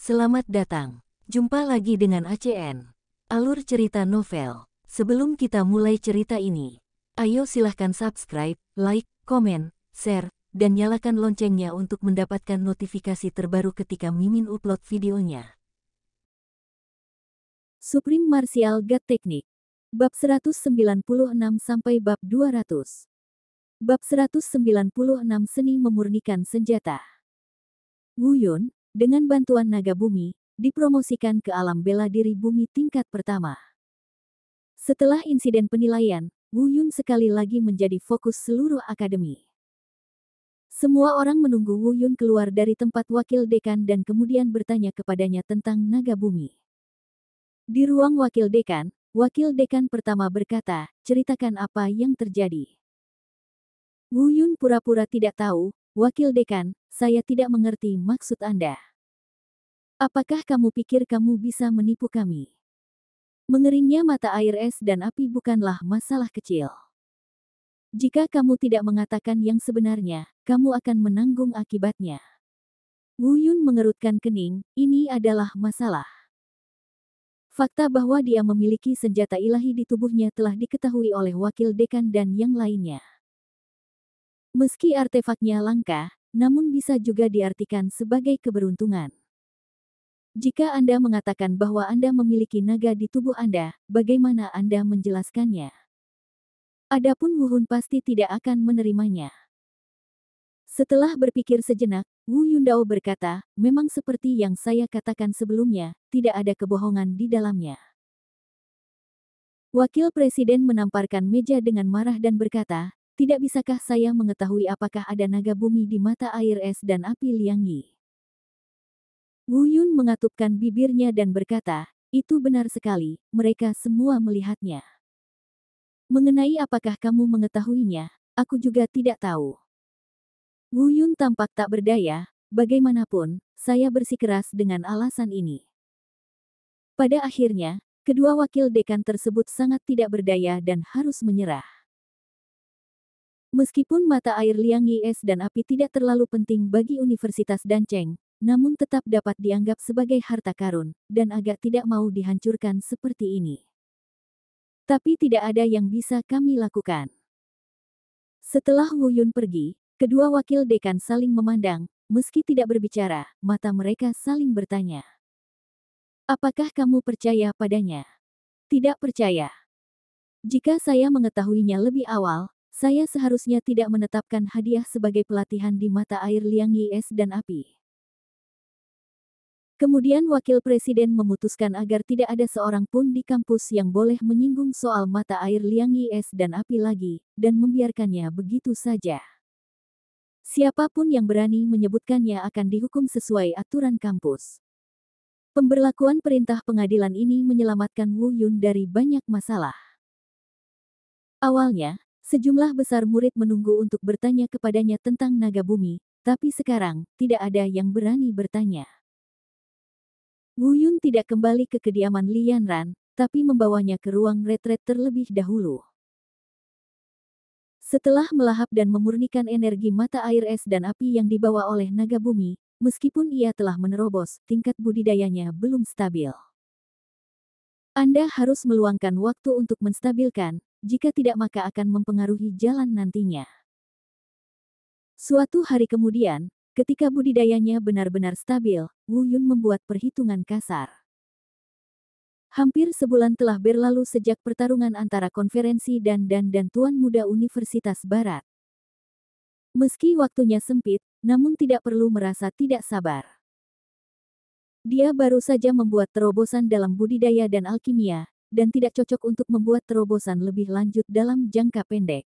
Selamat datang. Jumpa lagi dengan ACN. Alur cerita novel. Sebelum kita mulai cerita ini, ayo silahkan subscribe, like, komen, share, dan nyalakan loncengnya untuk mendapatkan notifikasi terbaru ketika Mimin upload videonya. Supreme Martial God Technique. Bab 196 sampai bab 200. Bab 196 Seni Memurnikan Senjata. Wu Yun, dengan bantuan naga bumi, dipromosikan ke alam bela diri bumi tingkat pertama. Setelah insiden penilaian, Wu Yun sekali lagi menjadi fokus seluruh akademi. Semua orang menunggu Wu Yun keluar dari tempat wakil dekan dan kemudian bertanya kepadanya tentang naga bumi. Di ruang wakil dekan pertama berkata, "Ceritakan apa yang terjadi." Wu Yun pura-pura tidak tahu, "Wakil dekan, saya tidak mengerti maksud Anda. Apakah kamu pikir kamu bisa menipu kami?" Mengeringnya mata air es dan api bukanlah masalah kecil. Jika kamu tidak mengatakan yang sebenarnya, kamu akan menanggung akibatnya. Wu Yun mengerutkan kening, ini adalah masalah. Fakta bahwa dia memiliki senjata ilahi di tubuhnya telah diketahui oleh wakil dekan dan yang lainnya. Meski artefaknya langka, namun bisa juga diartikan sebagai keberuntungan. Jika Anda mengatakan bahwa Anda memiliki naga di tubuh Anda, bagaimana Anda menjelaskannya? Adapun Wu Hun pasti tidak akan menerimanya. Setelah berpikir sejenak, Wu Yundao berkata, "Memang seperti yang saya katakan sebelumnya, tidak ada kebohongan di dalamnya." Wakil Presiden menamparkan meja dengan marah dan berkata, "Tidak bisakah saya mengetahui apakah ada naga bumi di mata air es dan api Liang Yi?" Wu Yun mengatupkan bibirnya dan berkata, "Itu benar sekali, mereka semua melihatnya. Mengenai apakah kamu mengetahuinya, aku juga tidak tahu." Wu Yun tampak tak berdaya, bagaimanapun, saya bersikeras dengan alasan ini. Pada akhirnya, kedua wakil dekan tersebut sangat tidak berdaya dan harus menyerah. Meskipun mata air Liang Yi es dan api tidak terlalu penting bagi Universitas Dancheng, namun tetap dapat dianggap sebagai harta karun, dan agak tidak mau dihancurkan seperti ini. Tapi tidak ada yang bisa kami lakukan. Setelah Wu Yun pergi, kedua wakil dekan saling memandang, meski tidak berbicara, mata mereka saling bertanya. "Apakah kamu percaya padanya?" "Tidak percaya. Jika saya mengetahuinya lebih awal, saya seharusnya tidak menetapkan hadiah sebagai pelatihan di mata air Liang Yi es dan api." Kemudian wakil presiden memutuskan agar tidak ada seorang pun di kampus yang boleh menyinggung soal mata air Liang Yi es dan api lagi, dan membiarkannya begitu saja. Siapapun yang berani menyebutkannya akan dihukum sesuai aturan kampus. Pemberlakuan perintah pengadilan ini menyelamatkan Wu Yun dari banyak masalah. Awalnya, sejumlah besar murid menunggu untuk bertanya kepadanya tentang naga bumi, tapi sekarang, tidak ada yang berani bertanya. Wu Yun tidak kembali ke kediaman Li Yanran, tapi membawanya ke ruang retret terlebih dahulu. Setelah melahap dan memurnikan energi mata air es dan api yang dibawa oleh naga bumi, meskipun ia telah menerobos, tingkat budidayanya belum stabil. Anda harus meluangkan waktu untuk menstabilkan, jika tidak maka akan mempengaruhi jalan nantinya. Suatu hari kemudian, ketika budidayanya benar-benar stabil, Wu Yun membuat perhitungan kasar. Hampir sebulan telah berlalu sejak pertarungan antara konferensi dan Tuan Muda Universitas Barat. Meski waktunya sempit, namun tidak perlu merasa tidak sabar. Dia baru saja membuat terobosan dalam budidaya dan alkimia, dan tidak cocok untuk membuat terobosan lebih lanjut dalam jangka pendek.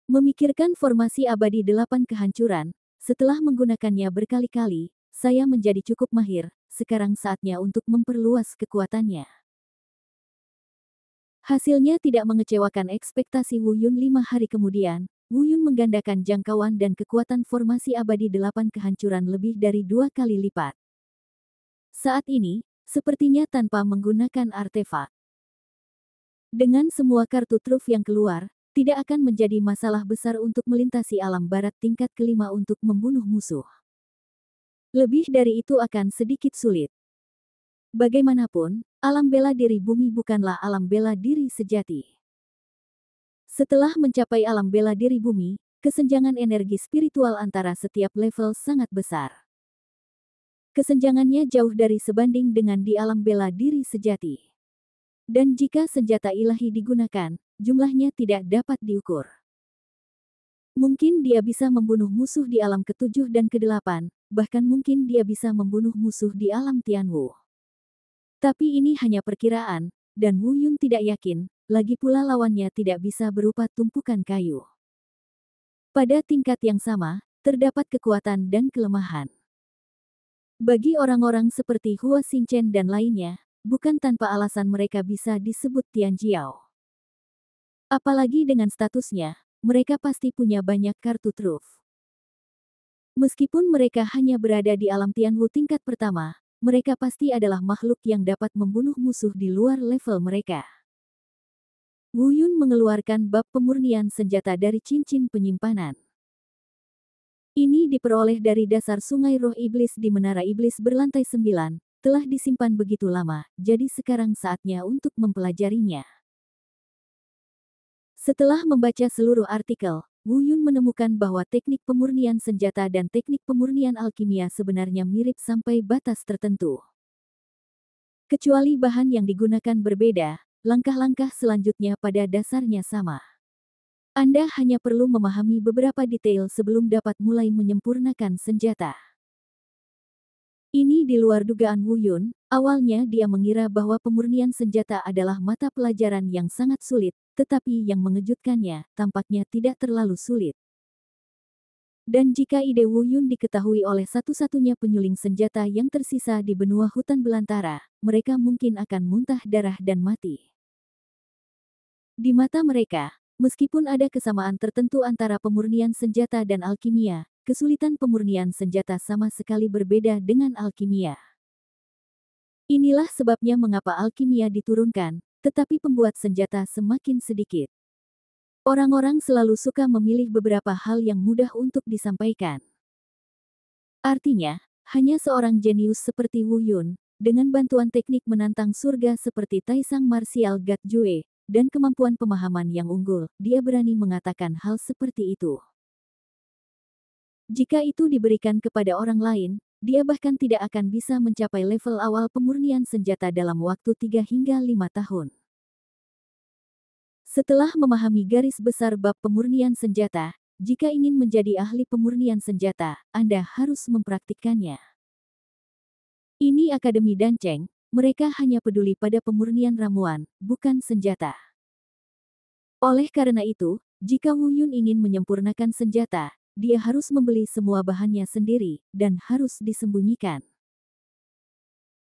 Memikirkan formasi abadi 8 kehancuran, setelah menggunakannya berkali-kali, saya menjadi cukup mahir, sekarang saatnya untuk memperluas kekuatannya. Hasilnya tidak mengecewakan ekspektasi Wu Yun 5 hari kemudian, Wu Yun menggandakan jangkauan dan kekuatan formasi abadi 8 kehancuran lebih dari 2 kali lipat. Saat ini, sepertinya tanpa menggunakan artefak. Dengan semua kartu truf yang keluar, tidak akan menjadi masalah besar untuk melintasi alam barat tingkat kelima untuk membunuh musuh. Lebih dari itu akan sedikit sulit. Bagaimanapun, alam bela diri bumi bukanlah alam bela diri sejati. Setelah mencapai alam bela diri bumi, kesenjangan energi spiritual antara setiap level sangat besar. Kesenjangannya jauh dari sebanding dengan di alam bela diri sejati. Dan jika senjata ilahi digunakan, jumlahnya tidak dapat diukur. Mungkin dia bisa membunuh musuh di alam ke-7 dan ke-8, bahkan mungkin dia bisa membunuh musuh di alam Tianwu. Tapi ini hanya perkiraan, dan Wu Yun tidak yakin, lagi pula lawannya tidak bisa berupa tumpukan kayu. Pada tingkat yang sama, terdapat kekuatan dan kelemahan. Bagi orang-orang seperti Hua Xingchen dan lainnya, bukan tanpa alasan mereka bisa disebut Tianjiao. Apalagi dengan statusnya, mereka pasti punya banyak kartu truf. Meskipun mereka hanya berada di alam Tianwu tingkat pertama, mereka pasti adalah makhluk yang dapat membunuh musuh di luar level mereka. Wu Yun mengeluarkan bab pemurnian senjata dari cincin penyimpanan. Ini diperoleh dari dasar sungai roh iblis di menara iblis berlantai 9, telah disimpan begitu lama, jadi sekarang saatnya untuk mempelajarinya. Setelah membaca seluruh artikel, Wu Yun menemukan bahwa teknik pemurnian senjata dan teknik pemurnian alkimia sebenarnya mirip sampai batas tertentu. Kecuali bahan yang digunakan berbeda, langkah-langkah selanjutnya pada dasarnya sama. Anda hanya perlu memahami beberapa detail sebelum dapat mulai menyempurnakan senjata. Ini di luar dugaan Wu Yun. Awalnya dia mengira bahwa pemurnian senjata adalah mata pelajaran yang sangat sulit, tetapi yang mengejutkannya, tampaknya tidak terlalu sulit. Dan jika ide Wu Yun diketahui oleh satu-satunya penyuling senjata yang tersisa di benua hutan belantara, mereka mungkin akan muntah darah dan mati. Di mata mereka, meskipun ada kesamaan tertentu antara pemurnian senjata dan alkimia, kesulitan pemurnian senjata sama sekali berbeda dengan alkimia. Inilah sebabnya mengapa alkimia diturunkan, tetapi pembuat senjata semakin sedikit. Orang-orang selalu suka memilih beberapa hal yang mudah untuk disampaikan. Artinya, hanya seorang jenius seperti Wu Yun, dengan bantuan teknik menantang surga seperti Taisang Martial God Jue, dan kemampuan pemahaman yang unggul, dia berani mengatakan hal seperti itu. Jika itu diberikan kepada orang lain, dia bahkan tidak akan bisa mencapai level awal pemurnian senjata dalam waktu 3 hingga 5 tahun. Setelah memahami garis besar bab pemurnian senjata, jika ingin menjadi ahli pemurnian senjata, Anda harus mempraktikkannya. Ini Akademi Danceng, mereka hanya peduli pada pemurnian ramuan, bukan senjata. Oleh karena itu, jika Wu Yun ingin menyempurnakan senjata, dia harus membeli semua bahannya sendiri, dan harus disembunyikan.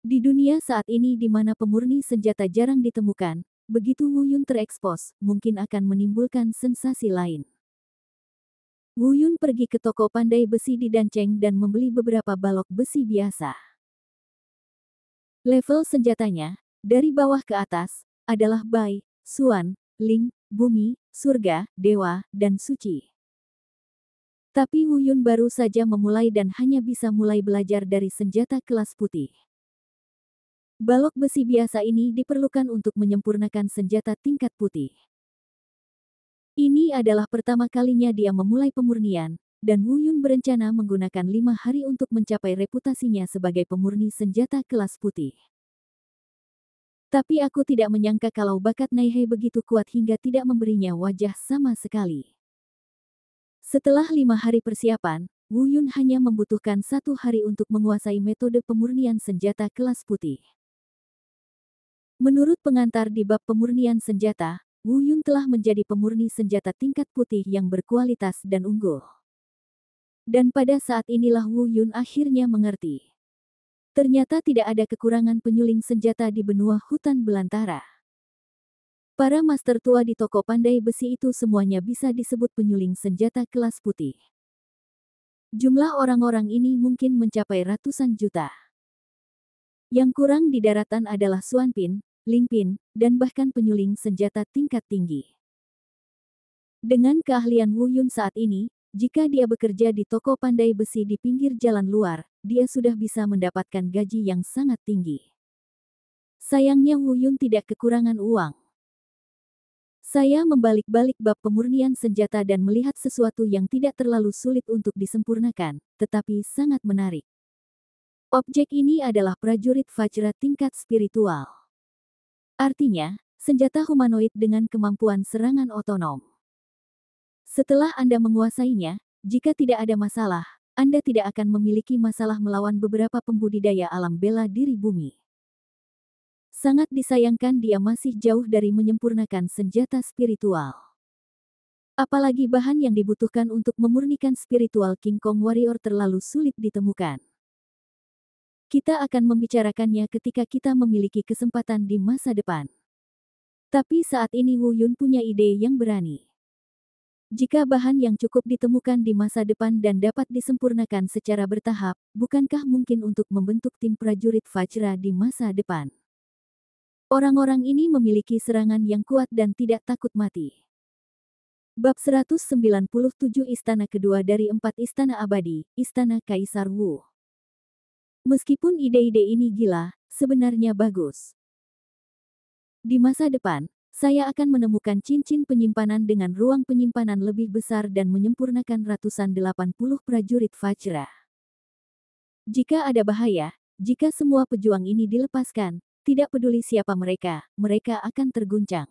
Di dunia saat ini di mana pemurni senjata jarang ditemukan, begitu Wu Yun terekspos, mungkin akan menimbulkan sensasi lain. Wu Yun pergi ke toko pandai besi di Danceng dan membeli beberapa balok besi biasa. Level senjatanya, dari bawah ke atas, adalah Bai, Xuan, Ling, Bumi, Surga, Dewa, dan Suci. Tapi Wu Yun baru saja memulai dan hanya bisa mulai belajar dari senjata kelas putih. Balok besi biasa ini diperlukan untuk menyempurnakan senjata tingkat putih. Ini adalah pertama kalinya dia memulai pemurnian, dan Wu Yun berencana menggunakan 5 hari untuk mencapai reputasinya sebagai pemurni senjata kelas putih. Tapi aku tidak menyangka kalau bakat Naihei begitu kuat hingga tidak memberinya wajah sama sekali. Setelah 5 hari persiapan, Wu Yun hanya membutuhkan 1 hari untuk menguasai metode pemurnian senjata kelas putih. Menurut pengantar di bab pemurnian senjata, Wu Yun telah menjadi pemurni senjata tingkat putih yang berkualitas dan unggul. Dan pada saat inilah Wu Yun akhirnya mengerti. Ternyata tidak ada kekurangan penyuling senjata di benua hutan belantara. Para master tua di toko pandai besi itu semuanya bisa disebut penyuling senjata kelas putih. Jumlah orang-orang ini mungkin mencapai ratusan juta. Yang kurang di daratan adalah Xuan Pin, Ling Pin, dan bahkan penyuling senjata tingkat tinggi. Dengan keahlian Wu Yun saat ini, jika dia bekerja di toko pandai besi di pinggir jalan luar, dia sudah bisa mendapatkan gaji yang sangat tinggi. Sayangnya Wu Yun tidak kekurangan uang. Saya membalik-balik bab pemurnian senjata dan melihat sesuatu yang tidak terlalu sulit untuk disempurnakan, tetapi sangat menarik. Objek ini adalah prajurit Vajra tingkat spiritual. Artinya, senjata humanoid dengan kemampuan serangan otonom. Setelah Anda menguasainya, jika tidak ada masalah, Anda tidak akan memiliki masalah melawan beberapa pembudidaya alam bela diri bumi. Sangat disayangkan dia masih jauh dari menyempurnakan senjata spiritual. Apalagi bahan yang dibutuhkan untuk memurnikan spiritual King Kong Warrior terlalu sulit ditemukan. Kita akan membicarakannya ketika kita memiliki kesempatan di masa depan. Tapi saat ini Wu Yun punya ide yang berani. Jika bahan yang cukup ditemukan di masa depan dan dapat disempurnakan secara bertahap, bukankah mungkin untuk membentuk tim prajurit Vajra di masa depan? Orang-orang ini memiliki serangan yang kuat dan tidak takut mati. Bab 197 Istana kedua dari 4 Istana Abadi, Istana Kaisar Wu. Meskipun ide-ide ini gila, sebenarnya bagus. Di masa depan, saya akan menemukan cincin penyimpanan dengan ruang penyimpanan lebih besar dan menyempurnakan ratusan 80 prajurit Vajra. Jika ada bahaya, jika semua pejuang ini dilepaskan, tidak peduli siapa mereka, mereka akan terguncang.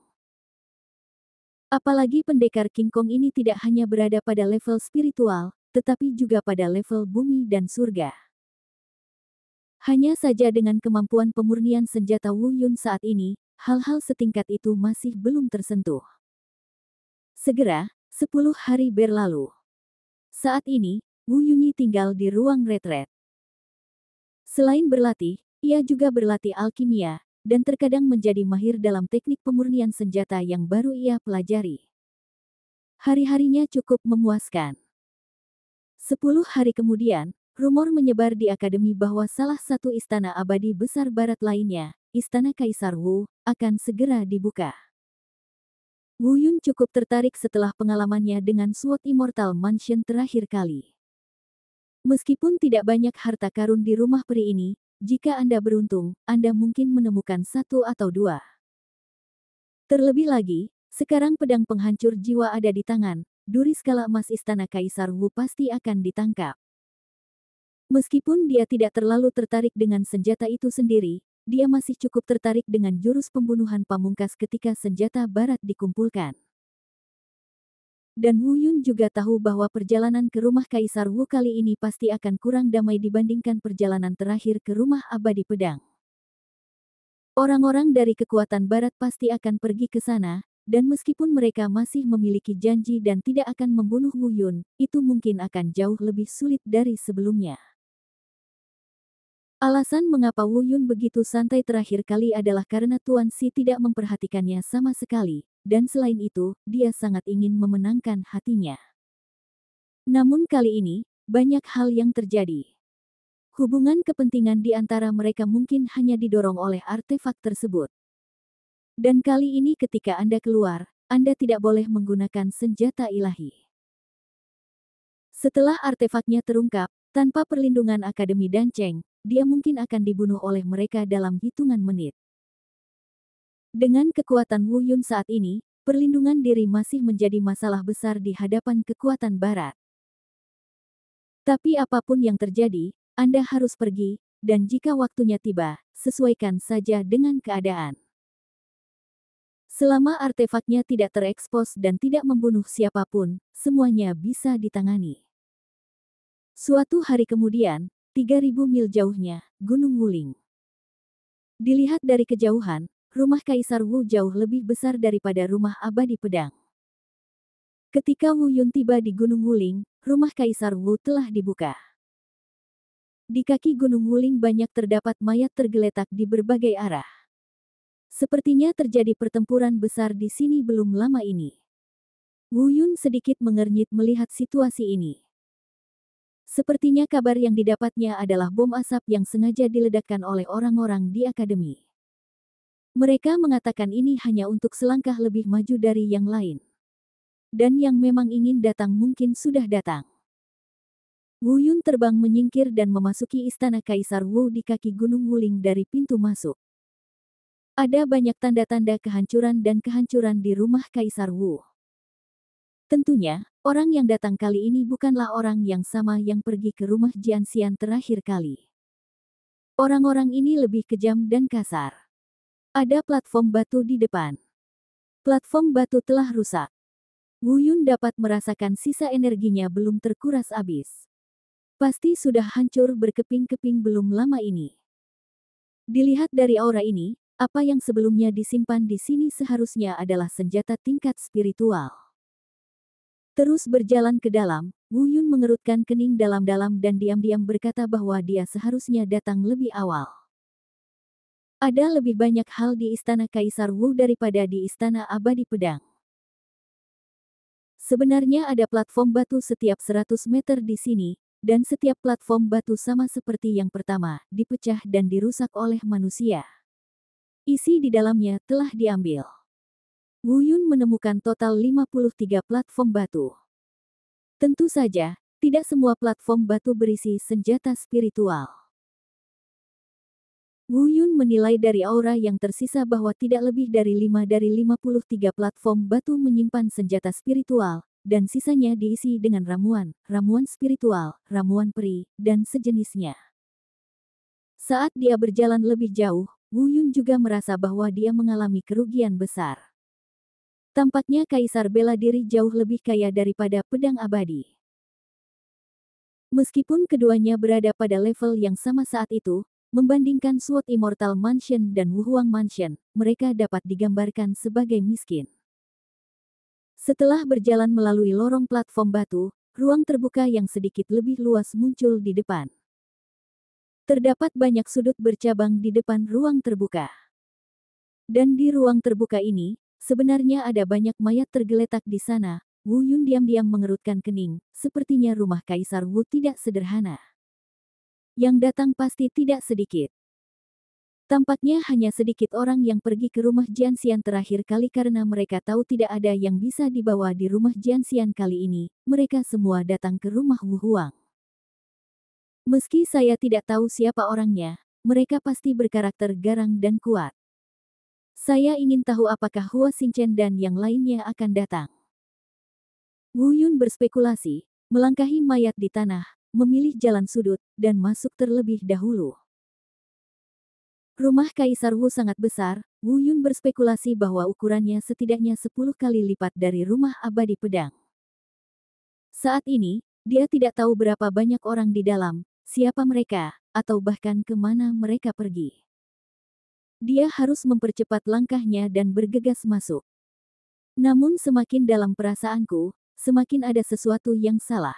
Apalagi pendekar King Kong ini tidak hanya berada pada level spiritual, tetapi juga pada level bumi dan surga. Hanya saja dengan kemampuan pemurnian senjata Wu Yun saat ini, hal-hal setingkat itu masih belum tersentuh. Segera, 10 hari berlalu. Saat ini, Wu Yunyi tinggal di ruang retret. Selain berlatih, ia juga berlatih alkimia, dan terkadang menjadi mahir dalam teknik pemurnian senjata yang baru ia pelajari. Hari-harinya cukup memuaskan. 10 hari kemudian, rumor menyebar di akademi bahwa salah satu istana abadi besar barat lainnya, Istana Kaisar Wu, akan segera dibuka. Wu Yun cukup tertarik setelah pengalamannya dengan Sword Immortal Mansion terakhir kali. Meskipun tidak banyak harta karun di rumah peri ini, jika Anda beruntung, Anda mungkin menemukan 1 atau 2. Terlebih lagi, sekarang pedang penghancur jiwa ada di tangan, duri skala emas Istana Kaisar Wu pasti akan ditangkap. Meskipun dia tidak terlalu tertarik dengan senjata itu sendiri, dia masih cukup tertarik dengan jurus pembunuhan pamungkas ketika senjata barat dikumpulkan. Dan Wu Yun juga tahu bahwa perjalanan ke rumah Kaisar Wu kali ini pasti akan kurang damai dibandingkan perjalanan terakhir ke rumah abadi pedang. Orang-orang dari kekuatan barat pasti akan pergi ke sana, dan meskipun mereka masih memiliki janji dan tidak akan membunuh Wu Yun, itu mungkin akan jauh lebih sulit dari sebelumnya. Alasan mengapa Wu Yun begitu santai terakhir kali adalah karena Tuan Si tidak memperhatikannya sama sekali, dan selain itu, dia sangat ingin memenangkan hatinya. Namun kali ini, banyak hal yang terjadi. Hubungan kepentingan di antara mereka mungkin hanya didorong oleh artefak tersebut. Dan kali ini ketika Anda keluar, Anda tidak boleh menggunakan senjata ilahi. Setelah artefaknya terungkap, tanpa perlindungan Akademi Danceng, dia mungkin akan dibunuh oleh mereka dalam hitungan menit. Dengan kekuatan Wu Yun saat ini, perlindungan diri masih menjadi masalah besar di hadapan kekuatan barat. Tapi apapun yang terjadi, Anda harus pergi, dan jika waktunya tiba, sesuaikan saja dengan keadaan. Selama artefaknya tidak terekspos dan tidak membunuh siapapun, semuanya bisa ditangani. Suatu hari kemudian, 3.000 mil jauhnya, Gunung Wuling. Dilihat dari kejauhan, rumah Kaisar Wu jauh lebih besar daripada rumah abadi pedang. Ketika Wu Yun tiba di Gunung Wuling, rumah Kaisar Wu telah dibuka. Di kaki Gunung Wuling banyak terdapat mayat tergeletak di berbagai arah. Sepertinya terjadi pertempuran besar di sini belum lama ini. Wu Yun sedikit mengernyit melihat situasi ini. Sepertinya kabar yang didapatnya adalah bom asap yang sengaja diledakkan oleh orang-orang di akademi. Mereka mengatakan ini hanya untuk selangkah lebih maju dari yang lain. dan yang memang ingin datang mungkin sudah datang. Wu Yun terbang menyingkir dan memasuki istana Kaisar Wu di kaki Gunung Wuling dari pintu masuk. Ada banyak tanda-tanda kehancuran dan kehancuran di rumah Kaisar Wu. Tentunya, orang yang datang kali ini bukanlah orang yang sama yang pergi ke rumah Jianxian terakhir kali. Orang-orang ini lebih kejam dan kasar. Ada platform batu di depan. Platform batu telah rusak. Wu Yun dapat merasakan sisa energinya belum terkuras habis. Pasti sudah hancur berkeping-keping belum lama ini. Dilihat dari aura ini, apa yang sebelumnya disimpan di sini seharusnya adalah senjata tingkat spiritual. Terus berjalan ke dalam, Wu Yun mengerutkan kening dalam-dalam dan diam-diam berkata bahwa dia seharusnya datang lebih awal. Ada lebih banyak hal di istana Kaisar Wu daripada di istana Abadi Pedang. Sebenarnya ada platform batu setiap 100 meter di sini, dan setiap platform batu sama seperti yang pertama, dipecah dan dirusak oleh manusia. Isi di dalamnya telah diambil. Wu Yun menemukan total 53 platform batu. Tentu saja, tidak semua platform batu berisi senjata spiritual. Wu Yun menilai dari aura yang tersisa bahwa tidak lebih dari 5 dari 53 platform batu menyimpan senjata spiritual, dan sisanya diisi dengan ramuan, ramuan spiritual, ramuan peri, dan sejenisnya. Saat dia berjalan lebih jauh, Wu Yun juga merasa bahwa dia mengalami kerugian besar. Tampaknya Kaisar bela diri jauh lebih kaya daripada pedang abadi. Meskipun keduanya berada pada level yang sama saat itu, membandingkan Sword Immortal Mansion dan Wuhuang Mansion, mereka dapat digambarkan sebagai miskin. Setelah berjalan melalui lorong platform batu, ruang terbuka yang sedikit lebih luas muncul di depan. Terdapat banyak sudut bercabang di depan ruang terbuka. Dan di ruang terbuka ini, sebenarnya ada banyak mayat tergeletak di sana. Wu Yun diam-diam mengerutkan kening, sepertinya rumah Kaisar Wu tidak sederhana. Yang datang pasti tidak sedikit. Tampaknya hanya sedikit orang yang pergi ke rumah Jianxian terakhir kali karena mereka tahu tidak ada yang bisa dibawa di rumah Jianxian kali ini. Mereka semua datang ke rumah Wu Huang. Meski saya tidak tahu siapa orangnya, mereka pasti berkarakter garang dan kuat. Saya ingin tahu apakah Hua Xingchen dan yang lainnya akan datang. Wu Yun berspekulasi, melangkahi mayat di tanah, memilih jalan sudut, dan masuk terlebih dahulu. Rumah Kaisar Wu sangat besar, Wu Yun berspekulasi bahwa ukurannya setidaknya 10 kali lipat dari rumah abadi pedang. Saat ini, dia tidak tahu berapa banyak orang di dalam, siapa mereka, atau bahkan kemana mereka pergi. Dia harus mempercepat langkahnya dan bergegas masuk. Namun semakin dalam perasaanku, semakin ada sesuatu yang salah.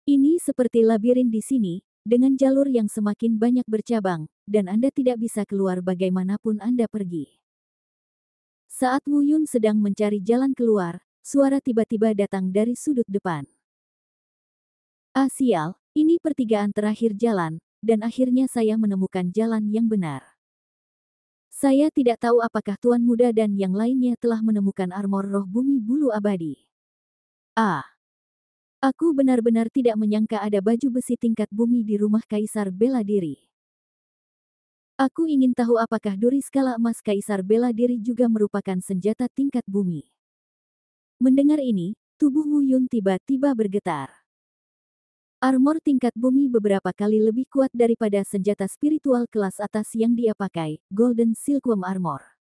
Ini seperti labirin di sini, dengan jalur yang semakin banyak bercabang, dan Anda tidak bisa keluar bagaimanapun Anda pergi. Saat Wu Yun sedang mencari jalan keluar, suara tiba-tiba datang dari sudut depan. Ah sial, ini pertigaan terakhir jalan, dan akhirnya saya menemukan jalan yang benar. Saya tidak tahu apakah Tuan Muda dan yang lainnya telah menemukan armor roh bumi bulu abadi. Ah. Aku benar-benar tidak menyangka ada baju besi tingkat bumi di rumah Kaisar bela diri. Aku ingin tahu apakah duri skala emas Kaisar bela diri juga merupakan senjata tingkat bumi. Mendengar ini, tubuh Wu Yun tiba-tiba bergetar. Armor tingkat bumi beberapa kali lebih kuat daripada senjata spiritual kelas atas yang dia pakai, Golden Silkworm Armor.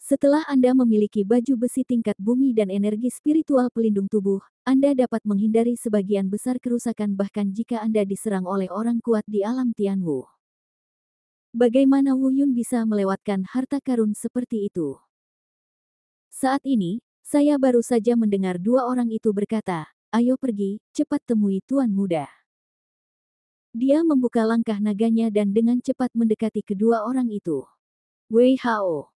Setelah Anda memiliki baju besi tingkat bumi dan energi spiritual pelindung tubuh, Anda dapat menghindari sebagian besar kerusakan bahkan jika Anda diserang oleh orang kuat di alam Tianwu. Bagaimana Wu Yun bisa melewatkan harta karun seperti itu? Saat ini, saya baru saja mendengar dua orang itu berkata, "Ayo pergi, cepat temui Tuan Muda." Dia membuka langkah naganya dan dengan cepat mendekati kedua orang itu. Wei Hao.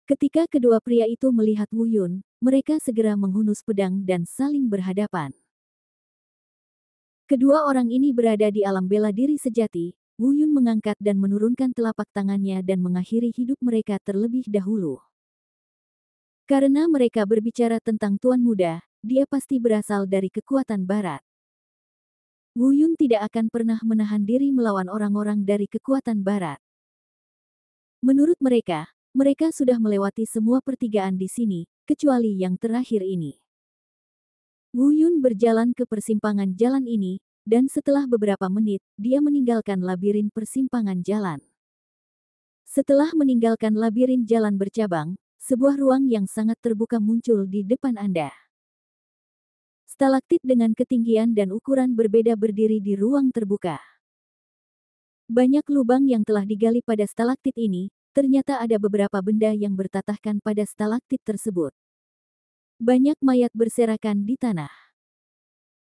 Ketika kedua pria itu melihat Wu Yun, mereka segera menghunus pedang dan saling berhadapan. Kedua orang ini berada di alam bela diri sejati. Wu Yun mengangkat dan menurunkan telapak tangannya dan mengakhiri hidup mereka terlebih dahulu. Karena mereka berbicara tentang Tuan Muda, dia pasti berasal dari kekuatan barat. Wu Yun tidak akan pernah menahan diri melawan orang-orang dari kekuatan barat. Menurut mereka, mereka sudah melewati semua pertigaan di sini, kecuali yang terakhir ini. Wu Yun berjalan ke persimpangan jalan ini, dan setelah beberapa menit, dia meninggalkan labirin persimpangan jalan. Setelah meninggalkan labirin jalan bercabang, sebuah ruang yang sangat terbuka muncul di depan Anda. Stalaktit dengan ketinggian dan ukuran berbeda berdiri di ruang terbuka. Banyak lubang yang telah digali pada stalaktit ini, ternyata ada beberapa benda yang bertatahkan pada stalaktit tersebut. Banyak mayat berserakan di tanah.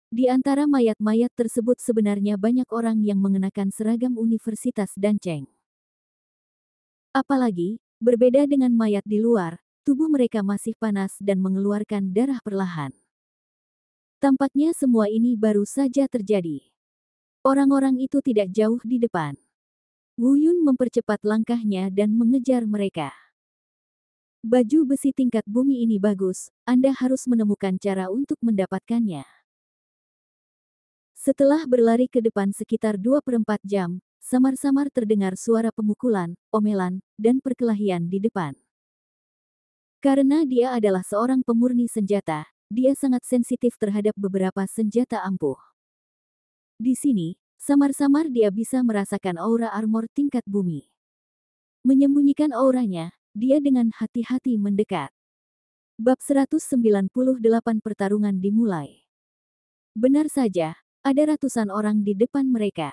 Di antara mayat-mayat tersebut sebenarnya banyak orang yang mengenakan seragam Universitas Danceng. Apalagi, berbeda dengan mayat di luar, tubuh mereka masih panas dan mengeluarkan darah perlahan. Tampaknya semua ini baru saja terjadi. Orang-orang itu tidak jauh di depan. Wu Yun mempercepat langkahnya dan mengejar mereka. Baju besi tingkat bumi ini bagus, Anda harus menemukan cara untuk mendapatkannya. Setelah berlari ke depan sekitar 2/4 jam, samar-samar terdengar suara pemukulan, omelan, dan perkelahian di depan. Karena dia adalah seorang pemurni senjata, dia sangat sensitif terhadap beberapa senjata ampuh. Di sini, samar-samar dia bisa merasakan aura armor tingkat bumi. Menyembunyikan auranya, dia dengan hati-hati mendekat. Bab 198 pertarungan dimulai. Benar saja, ada ratusan orang di depan mereka.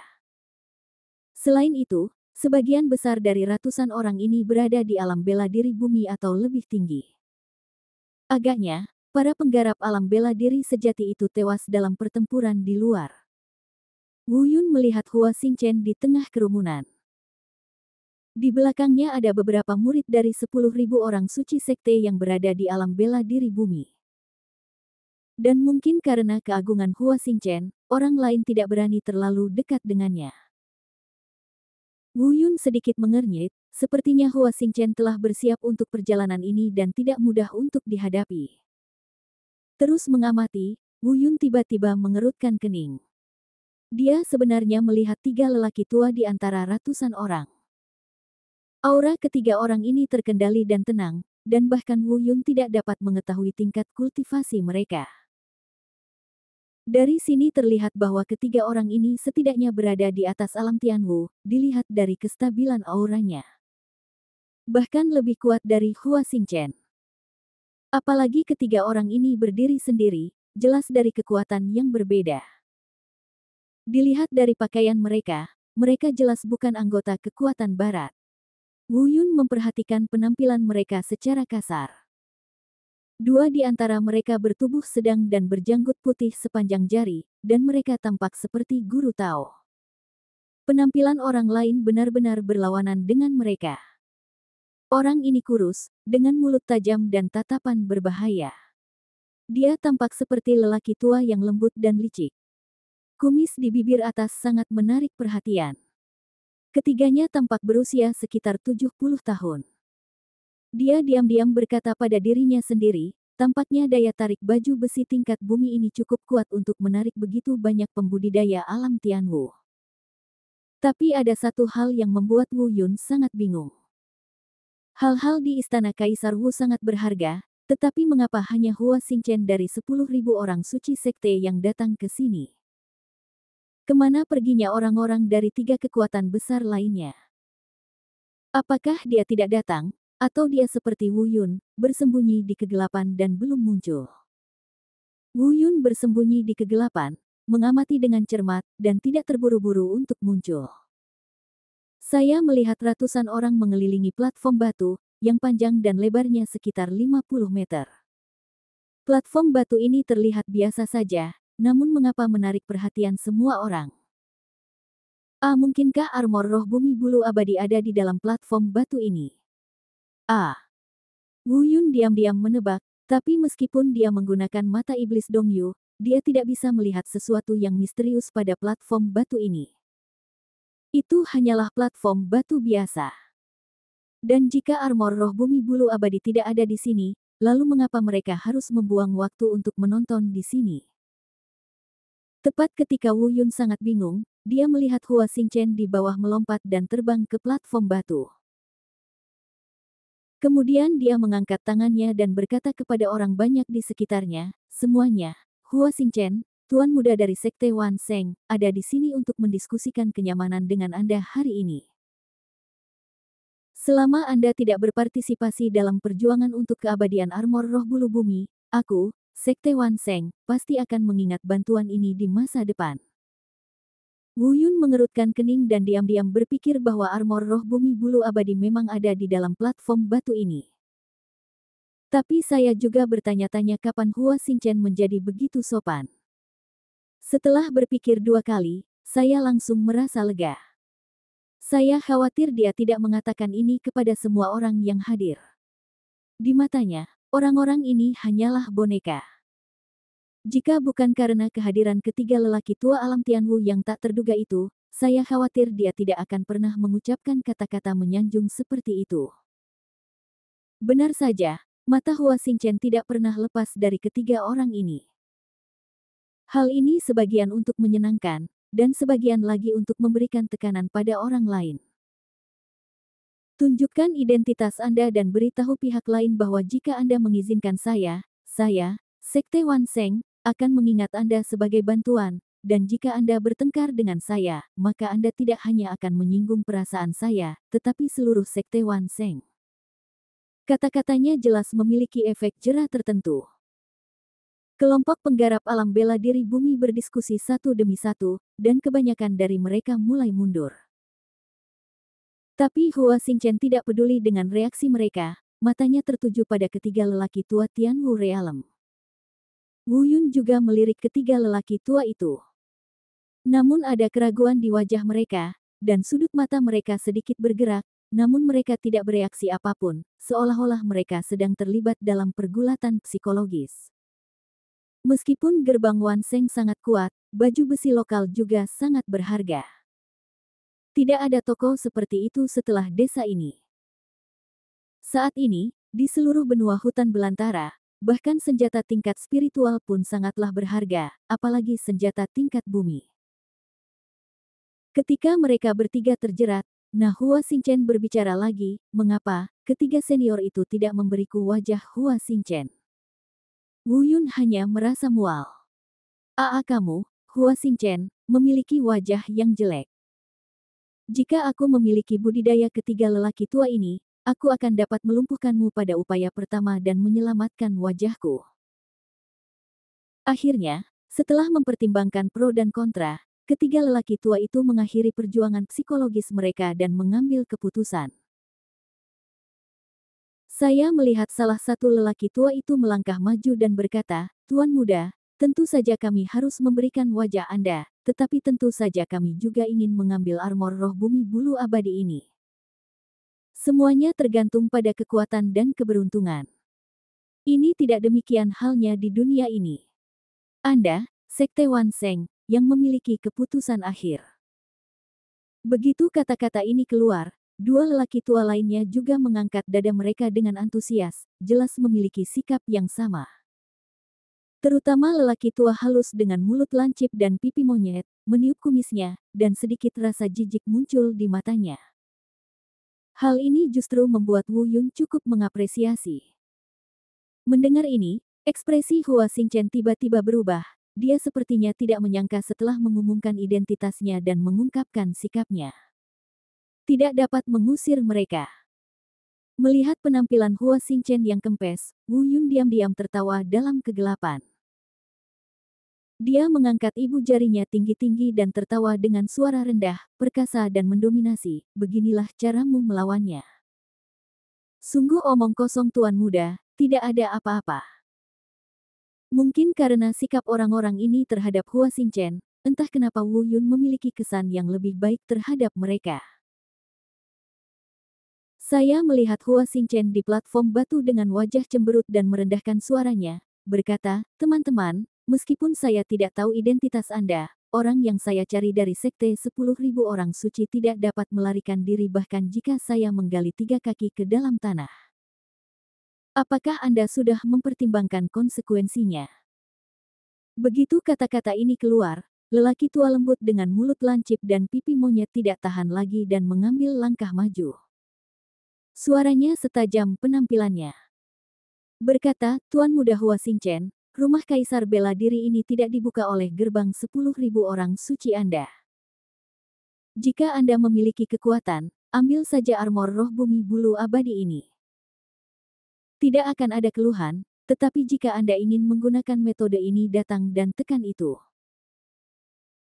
Selain itu, sebagian besar dari ratusan orang ini berada di alam bela diri bumi atau lebih tinggi. Agaknya, para penggarap alam bela diri sejati itu tewas dalam pertempuran di luar. Wu Yun melihat Hua Xingchen di tengah kerumunan. Di belakangnya ada beberapa murid dari 10.000 orang suci sekte yang berada di alam bela diri bumi. Dan mungkin karena keagungan Hua Xingchen, orang lain tidak berani terlalu dekat dengannya. Wu Yun sedikit mengernyit, sepertinya Hua Xingchen telah bersiap untuk perjalanan ini dan tidak mudah untuk dihadapi. Terus mengamati, Wu Yun tiba-tiba mengerutkan kening. Dia sebenarnya melihat 3 lelaki tua di antara ratusan orang. Aura ketiga orang ini terkendali dan tenang, dan bahkan Wu Yun tidak dapat mengetahui tingkat kultivasi mereka. Dari sini terlihat bahwa ketiga orang ini setidaknya berada di atas alam Tianwu, dilihat dari kestabilan auranya. Bahkan lebih kuat dari Hua Xingchen. Apalagi ketiga orang ini berdiri sendiri, jelas dari kekuatan yang berbeda. Dilihat dari pakaian mereka, mereka jelas bukan anggota kekuatan barat. Wu Yun memperhatikan penampilan mereka secara kasar. 2 di antara mereka bertubuh sedang dan berjanggut putih sepanjang jari, dan mereka tampak seperti guru Tao. Penampilan orang lain benar-benar berlawanan dengan mereka. Orang ini kurus, dengan mulut tajam dan tatapan berbahaya. Dia tampak seperti lelaki tua yang lembut dan licik. Kumis di bibir atas sangat menarik perhatian. Ketiganya tampak berusia sekitar 70 tahun. Dia diam-diam berkata pada dirinya sendiri, tampaknya daya tarik baju besi tingkat bumi ini cukup kuat untuk menarik begitu banyak pembudidaya alam Tianwu. Tapi ada satu hal yang membuat Wu Yun sangat bingung. Hal-hal di istana Kaisar Wu sangat berharga, tetapi mengapa hanya Hua Xingchen dari 10.000 orang suci sekte yang datang ke sini? Kemana perginya orang-orang dari 3 kekuatan besar lainnya? Apakah dia tidak datang, atau dia seperti Wu Yun, bersembunyi di kegelapan dan belum muncul? Wu Yun bersembunyi di kegelapan, mengamati dengan cermat, dan tidak terburu-buru untuk muncul. Saya melihat ratusan orang mengelilingi platform batu, yang panjang dan lebarnya sekitar 50 meter. Platform batu ini terlihat biasa saja, namun mengapa menarik perhatian semua orang? Mungkinkah armor roh bumi bulu abadi ada di dalam platform batu ini? Wu Yun diam-diam menebak, tapi meskipun dia menggunakan mata iblis Dongyu, dia tidak bisa melihat sesuatu yang misterius pada platform batu ini. Itu hanyalah platform batu biasa. Dan jika armor roh bumi bulu abadi tidak ada di sini, lalu mengapa mereka harus membuang waktu untuk menonton di sini? Tepat ketika Wu Yun sangat bingung, dia melihat Hua Xingchen di bawah melompat dan terbang ke platform batu. Kemudian dia mengangkat tangannya dan berkata kepada orang banyak di sekitarnya, semuanya, Hua Xingchen, tuan muda dari Sekte Wan Sheng, ada di sini untuk mendiskusikan kenyamanan dengan Anda hari ini. Selama Anda tidak berpartisipasi dalam perjuangan untuk keabadian armor roh bulu bumi, aku, Sekte Wan Sheng, pasti akan mengingat bantuan ini di masa depan. Wu Yun mengerutkan kening dan diam-diam berpikir bahwa armor roh bumi bulu abadi memang ada di dalam platform batu ini. Tapi saya juga bertanya-tanya kapan Hua Xingchen menjadi begitu sopan. Setelah berpikir 2 kali, saya langsung merasa lega. Saya khawatir dia tidak mengatakan ini kepada semua orang yang hadir. Di matanya, orang-orang ini hanyalah boneka. Jika bukan karena kehadiran ketiga lelaki tua alam Tianwu yang tak terduga itu, saya khawatir dia tidak akan pernah mengucapkan kata-kata menyanjung seperti itu. Benar saja, mata Hua Xingchen tidak pernah lepas dari ketiga orang ini. Hal ini sebagian untuk menyenangkan, dan sebagian lagi untuk memberikan tekanan pada orang lain. Tunjukkan identitas Anda dan beritahu pihak lain bahwa jika Anda mengizinkan saya, Sekte Wan Sheng, akan mengingat Anda sebagai bantuan, dan jika Anda bertengkar dengan saya, maka Anda tidak hanya akan menyinggung perasaan saya, tetapi seluruh Sekte Wan Sheng. Kata-katanya jelas memiliki efek jera tertentu. Kelompok penggarap alam bela diri bumi berdiskusi satu demi satu, dan kebanyakan dari mereka mulai mundur. Tapi Hua Xingchen tidak peduli dengan reaksi mereka, matanya tertuju pada ketiga lelaki tua Tianwu Realm. Wu Yun juga melirik ketiga lelaki tua itu. Namun ada keraguan di wajah mereka, dan sudut mata mereka sedikit bergerak, namun mereka tidak bereaksi apapun, seolah-olah mereka sedang terlibat dalam pergulatan psikologis. Meskipun gerbang Wan Sheng sangat kuat, baju besi lokal juga sangat berharga. Tidak ada toko seperti itu setelah desa ini. Saat ini, di seluruh benua hutan belantara, bahkan senjata tingkat spiritual pun sangatlah berharga, apalagi senjata tingkat bumi. Ketika mereka bertiga terjerat, Hua Xingchen berbicara lagi, mengapa ketiga senior itu tidak memberiku wajah Hua Xingchen? Wu Yun hanya merasa mual. Kamu, Hua Xingchen, memiliki wajah yang jelek. Jika aku memiliki budidaya ketiga lelaki tua ini, aku akan dapat melumpuhkanmu pada upaya pertama dan menyelamatkan wajahku. Akhirnya, setelah mempertimbangkan pro dan kontra, ketiga lelaki tua itu mengakhiri perjuangan psikologis mereka dan mengambil keputusan. Saya melihat salah satu lelaki tua itu melangkah maju dan berkata, Tuan muda, tentu saja kami harus memberikan wajah Anda, tetapi tentu saja kami juga ingin mengambil armor roh bumi bulu abadi ini. Semuanya tergantung pada kekuatan dan keberuntungan. Ini tidak demikian halnya di dunia ini. Anda, Sekte Wan Sheng, yang memiliki keputusan akhir. Begitu kata-kata ini keluar, dua lelaki tua lainnya juga mengangkat dada mereka dengan antusias, jelas memiliki sikap yang sama. Terutama lelaki tua halus dengan mulut lancip dan pipi monyet, meniup kumisnya, dan sedikit rasa jijik muncul di matanya. Hal ini justru membuat Wu Yun cukup mengapresiasi. Mendengar ini, ekspresi Hua Xingchen tiba-tiba berubah, dia sepertinya tidak menyangka setelah mengumumkan identitasnya dan mengungkapkan sikapnya. Tidak dapat mengusir mereka. Melihat penampilan Hua Xingchen yang kempes, Wu Yun diam-diam tertawa dalam kegelapan. Dia mengangkat ibu jarinya tinggi-tinggi dan tertawa dengan suara rendah, perkasa dan mendominasi, beginilah caramu melawannya. Sungguh omong kosong tuan muda, tidak ada apa-apa. Mungkin karena sikap orang-orang ini terhadap Hua Xingchen, entah kenapa Wu Yun memiliki kesan yang lebih baik terhadap mereka. Saya melihat Hua Xingchen di platform batu dengan wajah cemberut dan merendahkan suaranya, berkata, teman-teman, meskipun saya tidak tahu identitas Anda, orang yang saya cari dari sekte 10.000 orang suci tidak dapat melarikan diri bahkan jika saya menggali 3 kaki ke dalam tanah. Apakah Anda sudah mempertimbangkan konsekuensinya? Begitu kata-kata ini keluar, lelaki tua lembut dengan mulut lancip dan pipi monyet tidak tahan lagi dan mengambil langkah maju. Suaranya setajam penampilannya. Berkata, Tuan Muda Hua Xingchen, rumah Kaisar bela diri ini tidak dibuka oleh gerbang 10.000 orang suci Anda. Jika Anda memiliki kekuatan, ambil saja armor roh bumi bulu abadi ini. Tidak akan ada keluhan, tetapi jika Anda ingin menggunakan metode ini datang dan tekan itu.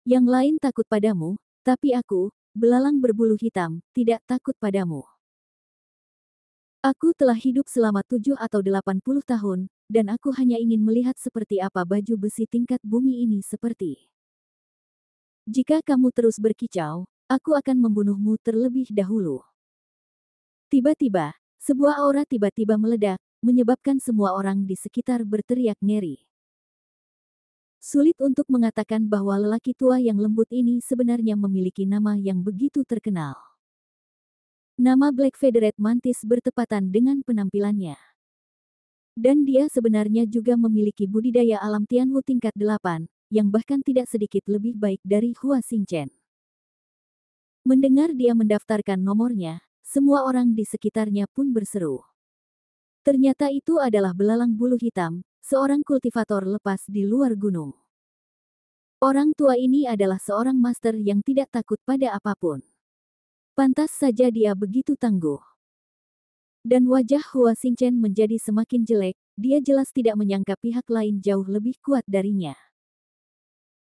Yang lain takut padamu, tapi aku, belalang berbulu hitam, tidak takut padamu. Aku telah hidup selama 7 atau 80 tahun, dan aku hanya ingin melihat seperti apa baju besi tingkat bumi ini seperti. Jika kamu terus berkicau, aku akan membunuhmu terlebih dahulu. Tiba-tiba, sebuah aura tiba-tiba meledak, menyebabkan semua orang di sekitar berteriak ngeri. Sulit untuk mengatakan bahwa lelaki tua yang lembut ini sebenarnya memiliki nama yang begitu terkenal. Nama Black Feathered Mantis bertepatan dengan penampilannya. Dan dia sebenarnya juga memiliki budidaya alam Tianwu tingkat 8, yang bahkan tidak sedikit lebih baik dari Hua Xingchen. Mendengar dia mendaftarkan nomornya, semua orang di sekitarnya pun berseru. Ternyata itu adalah belalang bulu hitam, seorang kultivator lepas di luar gunung. Orang tua ini adalah seorang master yang tidak takut pada apapun. Pantas saja dia begitu tangguh. Dan wajah Hua Xingchen menjadi semakin jelek, dia jelas tidak menyangka pihak lain jauh lebih kuat darinya.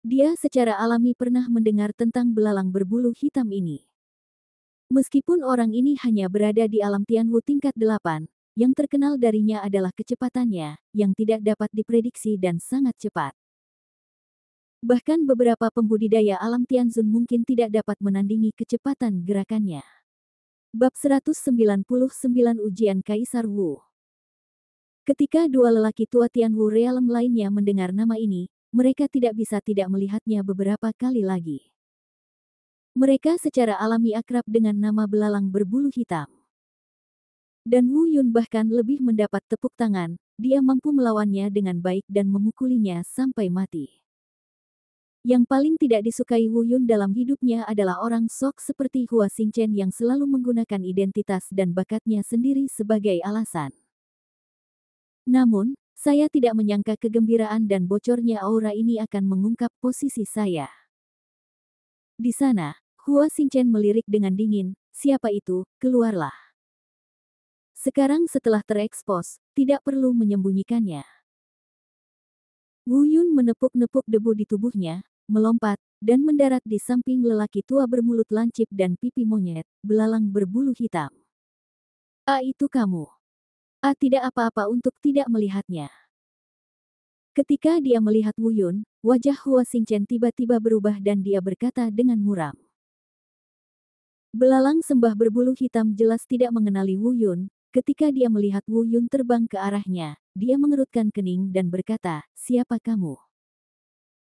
Dia secara alami pernah mendengar tentang belalang berbulu hitam ini. Meskipun orang ini hanya berada di alam Tianwu tingkat 8, yang terkenal darinya adalah kecepatannya, yang tidak dapat diprediksi dan sangat cepat. Bahkan beberapa pembudidaya alam Tianzun mungkin tidak dapat menandingi kecepatan gerakannya. Bab 199 Ujian Kaisar Wu. Ketika dua lelaki tua Tianwu Realm lainnya mendengar nama ini, mereka tidak bisa tidak melihatnya beberapa kali lagi. Mereka secara alami akrab dengan nama belalang berbulu hitam. Dan Wu Yun bahkan lebih mendapat tepuk tangan, dia mampu melawannya dengan baik dan memukulinya sampai mati. Yang paling tidak disukai Wu Yun dalam hidupnya adalah orang sok seperti Hua Xingchen yang selalu menggunakan identitas dan bakatnya sendiri sebagai alasan. Namun, saya tidak menyangka kegembiraan dan bocornya aura ini akan mengungkap posisi saya. Di sana, Hua Xingchen melirik dengan dingin, siapa itu, keluarlah. Sekarang setelah terekspos, tidak perlu menyembunyikannya. Wu Yun menepuk-nepuk debu di tubuhnya, melompat, dan mendarat di samping lelaki tua bermulut lancip dan pipi monyet, belalang berbulu hitam. Itu kamu. Tidak apa-apa untuk tidak melihatnya. Ketika dia melihat Wu Yun, wajah Hua Xingchen tiba-tiba berubah dan dia berkata dengan muram. Belalang sembah berbulu hitam jelas tidak mengenali Wu Yun. Ketika dia melihat Wu Yun terbang ke arahnya, dia mengerutkan kening dan berkata, siapa kamu?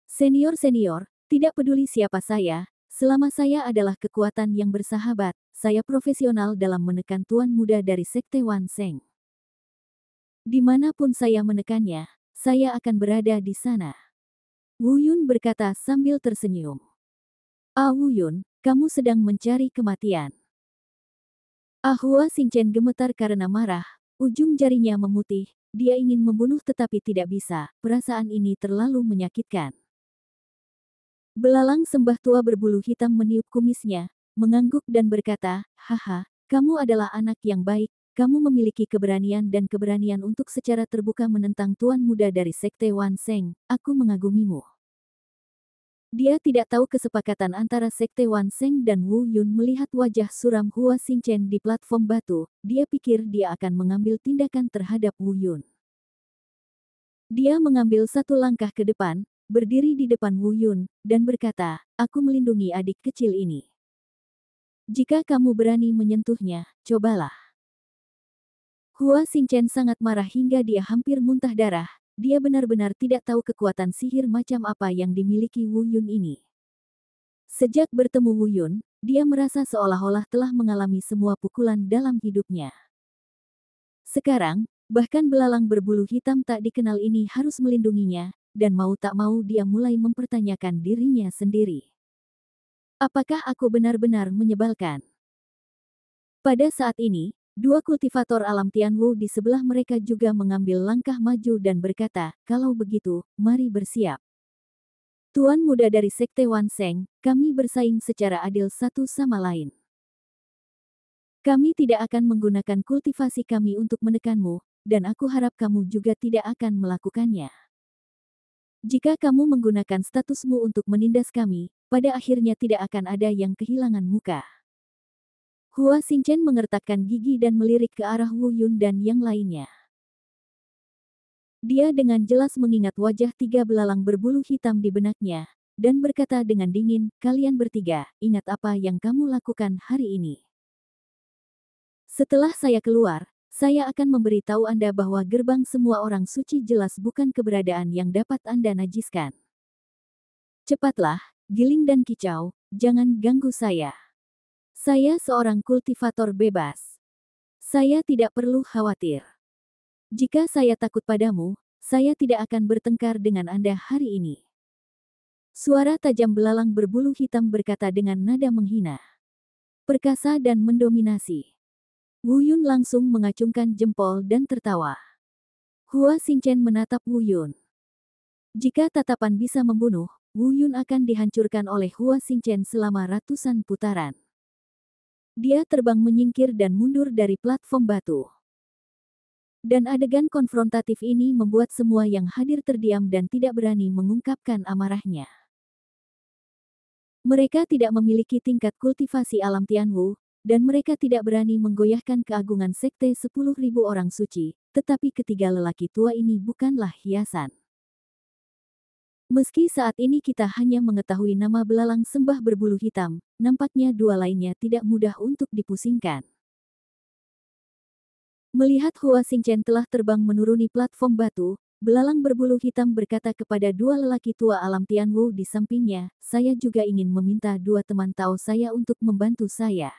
Senior-senior, tidak peduli siapa saya, selama saya adalah kekuatan yang bersahabat, saya profesional dalam menekan tuan muda dari Sekte Wan Seng. Dimanapun saya menekannya, saya akan berada di sana. Wu Yun berkata sambil tersenyum. Wu Yun, kamu sedang mencari kematian. Hua Xingchen gemetar karena marah, ujung jarinya memutih, dia ingin membunuh tetapi tidak bisa, perasaan ini terlalu menyakitkan. Belalang sembah tua berbulu hitam meniup kumisnya, mengangguk dan berkata, haha, kamu adalah anak yang baik, kamu memiliki keberanian dan keberanian untuk secara terbuka menentang tuan muda dari Sekte Wan Seng, aku mengagumimu. Dia tidak tahu kesepakatan antara Sekte Wan Seng dan Wu Yun melihat wajah suram Hua Xingchen di platform batu, dia pikir dia akan mengambil tindakan terhadap Wu Yun. Dia mengambil satu langkah ke depan, berdiri di depan Wu Yun, dan berkata, aku melindungi adik kecil ini. Jika kamu berani menyentuhnya, cobalah. Hua Xingchen sangat marah hingga dia hampir muntah darah. Dia benar-benar tidak tahu kekuatan sihir macam apa yang dimiliki Wu Yun ini. Sejak bertemu Wu Yun, dia merasa seolah-olah telah mengalami semua pukulan dalam hidupnya. Sekarang, Bahkan belalang berbulu hitam tak dikenal ini harus melindunginya, dan mau tak mau dia mulai mempertanyakan dirinya sendiri. Apakah aku benar-benar menyebalkan? Pada saat ini, dua kultivator alam Tianwu di sebelah mereka juga mengambil langkah maju dan berkata, kalau begitu, mari bersiap. Tuan muda dari Sekte Wan Seng, kami bersaing secara adil satu sama lain. Kami tidak akan menggunakan kultivasi kami untuk menekanmu, dan aku harap kamu juga tidak akan melakukannya. Jika kamu menggunakan statusmu untuk menindas kami, pada akhirnya tidak akan ada yang kehilangan muka. Hua Xingchen mengertakkan gigi dan melirik ke arah Wu Yun dan yang lainnya. Dia dengan jelas mengingat wajah tiga belalang berbulu hitam di benaknya, dan berkata dengan dingin, kalian bertiga, ingat apa yang kamu lakukan hari ini. Setelah saya keluar, saya akan memberitahu Anda bahwa gerbang semua orang suci jelas bukan keberadaan yang dapat Anda najiskan. Cepatlah, Giling dan Kicau, jangan ganggu saya. Saya seorang kultivator bebas. Saya tidak perlu khawatir. Jika saya takut padamu, saya tidak akan bertengkar dengan Anda hari ini. Suara tajam belalang berbulu hitam berkata dengan nada menghina. Perkasa dan mendominasi. Wu Yun langsung mengacungkan jempol dan tertawa. Hua Xingchen menatap Wu Yun. Jika tatapan bisa membunuh, Wu Yun akan dihancurkan oleh Hua Xingchen selama ratusan putaran. Dia terbang menyingkir dan mundur dari platform batu. Dan adegan konfrontatif ini membuat semua yang hadir terdiam dan tidak berani mengungkapkan amarahnya. Mereka tidak memiliki tingkat kultivasi alam Tianwu, dan mereka tidak berani menggoyahkan keagungan sekte 10.000 orang suci, tetapi ketiga lelaki tua ini bukanlah hiasan. Meski saat ini kita hanya mengetahui nama belalang sembah berbulu hitam, nampaknya dua lainnya tidak mudah untuk dipusingkan. Melihat Hua Xingchen telah terbang menuruni platform batu, belalang berbulu hitam berkata kepada dua lelaki tua alam Tianwu di sampingnya, saya juga ingin meminta dua teman Tao saya untuk membantu saya.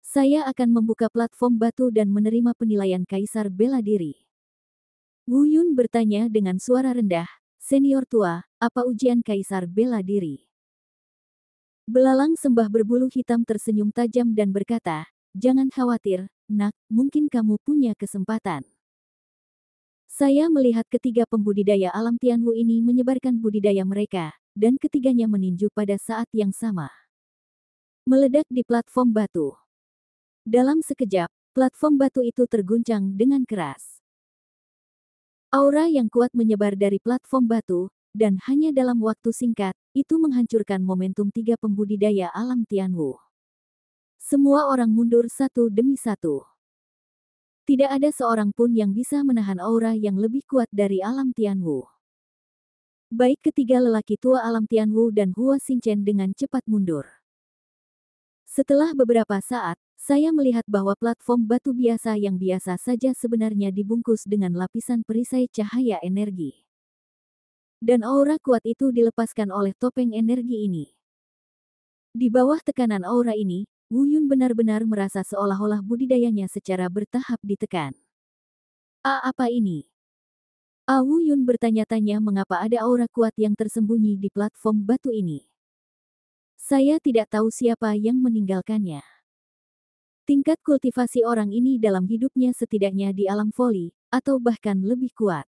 Saya akan membuka platform batu dan menerima penilaian Kaisar Bela Diri. Wu Yun bertanya dengan suara rendah, senior tua, apa ujian Kaisar Bela Diri? Belalang sembah berbulu hitam tersenyum tajam dan berkata, jangan khawatir, nak, mungkin kamu punya kesempatan. Saya melihat ketiga pembudidaya alam Tianwu ini menyebarkan budidaya mereka, dan ketiganya meninju pada saat yang sama. Meledak di platform batu. Dalam sekejap, platform batu itu terguncang dengan keras. Aura yang kuat menyebar dari platform batu, dan hanya dalam waktu singkat, itu menghancurkan momentum tiga pembudidaya alam Tianwu. Semua orang mundur satu demi satu. Tidak ada seorang pun yang bisa menahan aura yang lebih kuat dari alam Tianwu. Baik ketiga lelaki tua alam Tianwu dan Hua Xingchen dengan cepat mundur. Setelah beberapa saat, saya melihat bahwa platform batu biasa yang biasa saja sebenarnya dibungkus dengan lapisan perisai cahaya energi. Dan aura kuat itu dilepaskan oleh topeng energi ini. Di bawah tekanan aura ini, Wu Yun benar-benar merasa seolah-olah budidayanya secara bertahap ditekan. Apa ini? Wu Yun bertanya-tanya mengapa ada aura kuat yang tersembunyi di platform batu ini. Saya tidak tahu siapa yang meninggalkannya. Tingkat kultivasi orang ini dalam hidupnya setidaknya di alam voli, atau bahkan lebih kuat.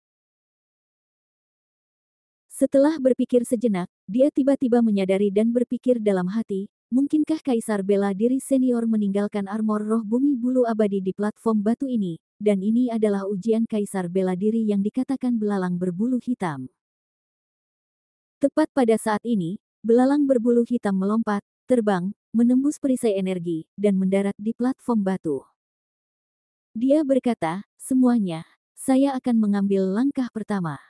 Setelah berpikir sejenak, dia tiba-tiba menyadari dan berpikir dalam hati, mungkinkah Kaisar Bela Diri Senior meninggalkan armor roh bumi bulu abadi di platform batu ini, dan ini adalah ujian Kaisar Bela Diri yang dikatakan belalang berbulu hitam. Tepat pada saat ini, belalang berbulu hitam melompat, terbang, menembus perisai energi, dan mendarat di platform batu. Dia berkata, semuanya, saya akan mengambil langkah pertama.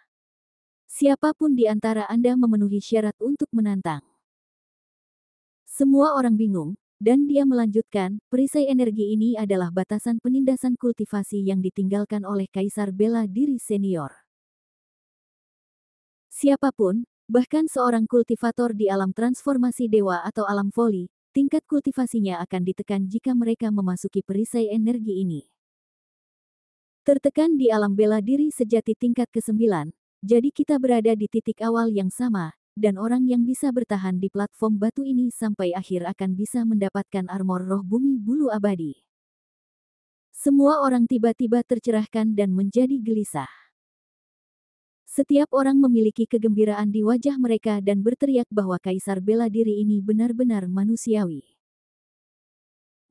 Siapapun di antara Anda memenuhi syarat untuk menantang. Semua orang bingung, dan dia melanjutkan, perisai energi ini adalah batasan penindasan kultivasi yang ditinggalkan oleh Kaisar Bela Diri Senior. Siapapun, bahkan seorang kultivator di alam transformasi dewa atau alam voli, tingkat kultivasinya akan ditekan jika mereka memasuki perisai energi ini. Tertekan di alam bela diri sejati tingkat ke-9, jadi kita berada di titik awal yang sama, dan orang yang bisa bertahan di platform batu ini sampai akhir akan bisa mendapatkan armor roh bumi bulu abadi. Semua orang tiba-tiba tercerahkan dan menjadi gelisah. Setiap orang memiliki kegembiraan di wajah mereka dan berteriak bahwa kaisar bela diri ini benar-benar manusiawi.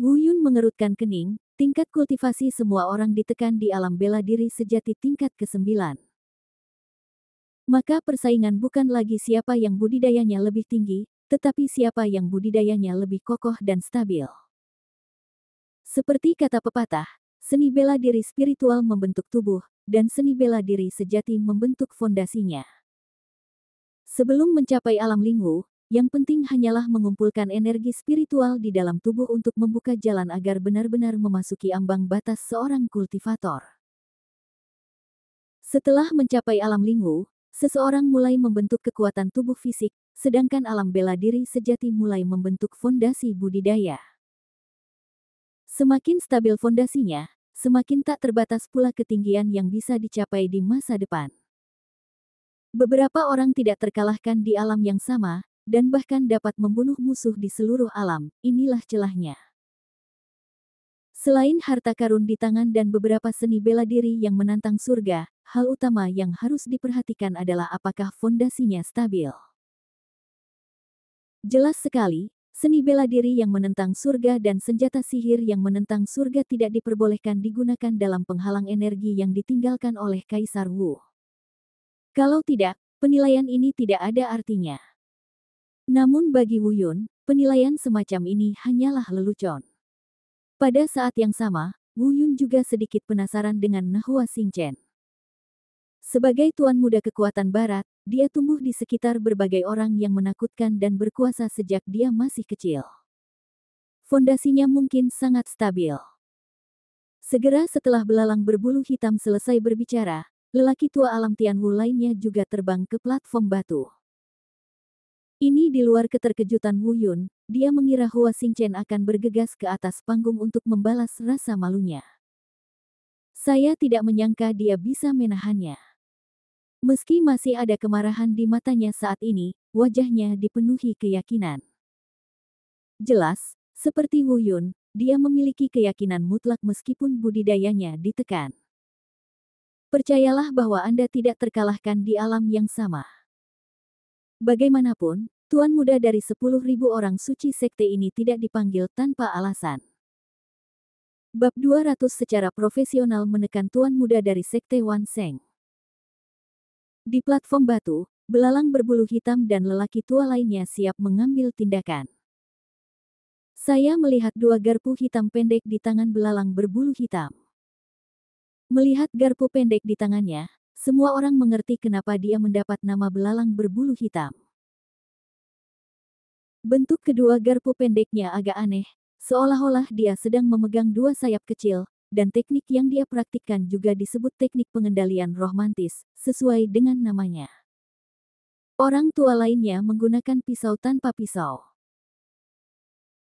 Wu Yun mengerutkan kening, tingkat kultivasi semua orang ditekan di alam bela diri sejati tingkat ke-9. Maka persaingan bukan lagi siapa yang budidayanya lebih tinggi, tetapi siapa yang budidayanya lebih kokoh dan stabil. Seperti kata pepatah, seni bela diri spiritual membentuk tubuh, dan seni bela diri sejati membentuk fondasinya. Sebelum mencapai alam lingwu, yang penting hanyalah mengumpulkan energi spiritual di dalam tubuh untuk membuka jalan agar benar-benar memasuki ambang batas seorang kultivator. Setelah mencapai alam lingwu, seseorang mulai membentuk kekuatan tubuh fisik, sedangkan alam bela diri sejati mulai membentuk fondasi budidaya. Semakin stabil fondasinya, semakin tak terbatas pula ketinggian yang bisa dicapai di masa depan. Beberapa orang tidak terkalahkan di alam yang sama, dan bahkan dapat membunuh musuh di seluruh alam. Inilah celahnya. Selain harta karun di tangan dan beberapa seni bela diri yang menantang surga, hal utama yang harus diperhatikan adalah apakah fondasinya stabil. Jelas sekali, seni bela diri yang menentang surga dan senjata sihir yang menentang surga tidak diperbolehkan digunakan dalam penghalang energi yang ditinggalkan oleh Kaisar Wu. Kalau tidak, penilaian ini tidak ada artinya. Namun bagi Wu Yun, penilaian semacam ini hanyalah lelucon. Pada saat yang sama, Wu Yun juga sedikit penasaran dengan Nahua Xingchen. Sebagai tuan muda kekuatan barat, dia tumbuh di sekitar berbagai orang yang menakutkan dan berkuasa sejak dia masih kecil. Fondasinya mungkin sangat stabil. Segera setelah belalang berbulu hitam selesai berbicara, lelaki tua alam Tianwu lainnya juga terbang ke platform batu. Ini di luar keterkejutan Wu Yun, dia mengira Hua Xingchen akan bergegas ke atas panggung untuk membalas rasa malunya. Saya tidak menyangka dia bisa menahannya. Meski masih ada kemarahan di matanya saat ini, wajahnya dipenuhi keyakinan. Jelas, seperti Wu Yun, dia memiliki keyakinan mutlak meskipun budidayanya ditekan. Percayalah bahwa Anda tidak terkalahkan di alam yang sama. Bagaimanapun, tuan muda dari 10.000 orang suci sekte ini tidak dipanggil tanpa alasan. Bab 200 secara profesional menekan tuan muda dari sekte Wan Sheng. Di platform batu, belalang berbulu hitam dan lelaki tua lainnya siap mengambil tindakan. Saya melihat dua garpu hitam pendek di tangan belalang berbulu hitam. Melihat garpu pendek di tangannya, semua orang mengerti kenapa dia mendapat nama belalang berbulu hitam. Bentuk kedua garpu pendeknya agak aneh, seolah-olah dia sedang memegang dua sayap kecil, dan teknik yang dia praktikkan juga disebut teknik pengendalian roh mantis, sesuai dengan namanya. Orang tua lainnya menggunakan pisau tanpa pisau.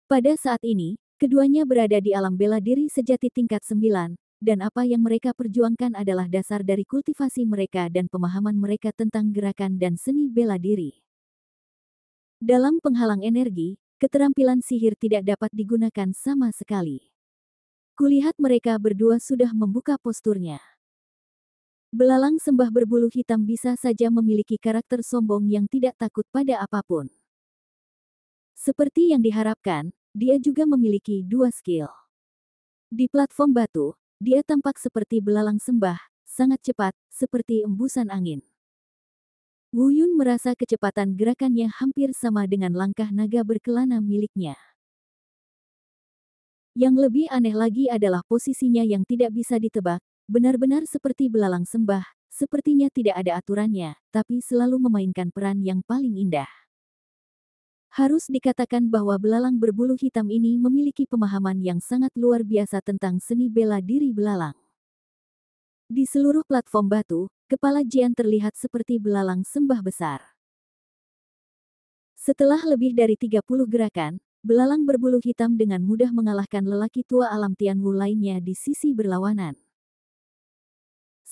Pada saat ini, keduanya berada di alam bela diri sejati tingkat 9, dan apa yang mereka perjuangkan adalah dasar dari kultivasi mereka dan pemahaman mereka tentang gerakan dan seni bela diri. Dalam penghalang energi, keterampilan sihir tidak dapat digunakan sama sekali. Kulihat mereka berdua sudah membuka posturnya. Belalang sembah berbulu hitam bisa saja memiliki karakter sombong yang tidak takut pada apapun. Seperti yang diharapkan, dia juga memiliki dua skill. Di platform batu, dia tampak seperti belalang sembah, sangat cepat, seperti embusan angin. Wu Yun merasa kecepatan gerakannya hampir sama dengan langkah naga berkelana miliknya. Yang lebih aneh lagi adalah posisinya yang tidak bisa ditebak, benar-benar seperti belalang sembah, sepertinya tidak ada aturannya, tapi selalu memainkan peran yang paling indah. Harus dikatakan bahwa belalang berbulu hitam ini memiliki pemahaman yang sangat luar biasa tentang seni bela diri belalang. Di seluruh platform batu, kepala Jian terlihat seperti belalang sembah besar. Setelah lebih dari 30 gerakan, belalang berbulu hitam dengan mudah mengalahkan lelaki tua alam Tianwu lainnya di sisi berlawanan.